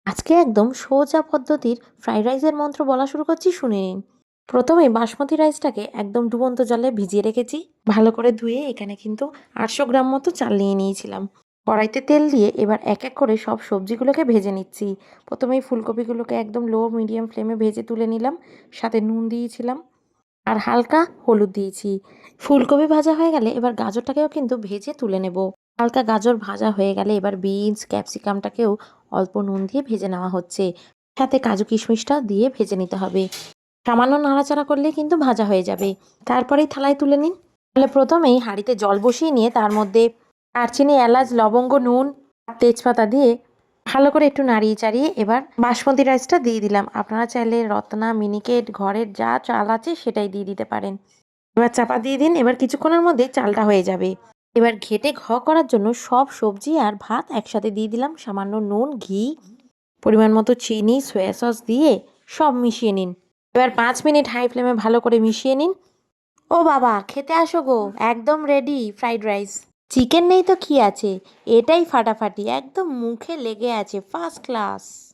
আজকে একদম সোজা পদ্ধতির ফ্রাইড রাইসের মন্ত্র বলা শুরু করছি, শুনে নিন। প্রথমে বাসমতি রাইসটাকে একদম ডুবন্ত জলে ভিজিয়ে রেখেছি। ভালো করে ধুয়ে এখানে কিন্তু 800 গ্রাম মতো চাল নিয়ে নিয়েছিলাম। কড়াইতে তেল দিয়ে এবার এক এক করে সব সবজিগুলোকে ভেজে নিচ্ছি। প্রথমেই ফুলকপিগুলোকে একদম লো মিডিয়াম ফ্লেমে ভেজে তুলে নিলাম। সাথে নুন দিয়েছিলাম আর হালকা হলুদ দিয়েছি। ফুলকপি ভাজা হয়ে গেলে এবার গাজরটাকেও কিন্তু ভেজে তুলে নেব। হালকা গাজর ভাজা হয়ে গেলে এবার বিনস ক্যাপসিকামটাকেও অল্প নুন দিয়ে ভেজে নেওয়া হচ্ছে। সাথে কাজু কিশমিশটা দিয়ে ভেজে নিতে হবে। সামান্য নাড়াচাড়া করলে কিন্তু ভাজা হয়ে যাবে। তারপরেই থালায় তুলে নিন। তাহলে প্রথমেই হাঁড়িতে জল বসিয়ে নিয়ে তার মধ্যে দারচিনি, এলাচ, লবঙ্গ, নুন, তেজপাতা দিয়ে ভালো করে একটু নাড়িয়ে চাড়িয়ে এবার বাসমতি রাইসটা দিয়ে দিলাম। আপনারা চাইলে রত্না, মিনিকেট, ঘরের যা চাল আছে সেটাই দিয়ে দিতে পারেন। এবার চাপা দিয়ে দিন। এবার কিছুক্ষণের মধ্যে চালটা হয়ে যাবে। এবার ঘেঁটে করার জন্য সব সবজি আর ভাত একসাথে দিয়ে দিলাম। সামান্য নুন, ঘি, পরিমাণ মতো চিনি, সয়া সস দিয়ে সব মিশিয়ে নিন। এবার 5 মিনিট হাই ফ্লেমে ভালো করে মিশিয়ে নিন। ও বাবা, খেতে আসো গো, একদম রেডি ফ্রাইড রাইস। চিকেন নেই তো কি আছে, এটাই ফাটাফাটি, একদম মুখে লেগে আছে, ফার্স্ট ক্লাস।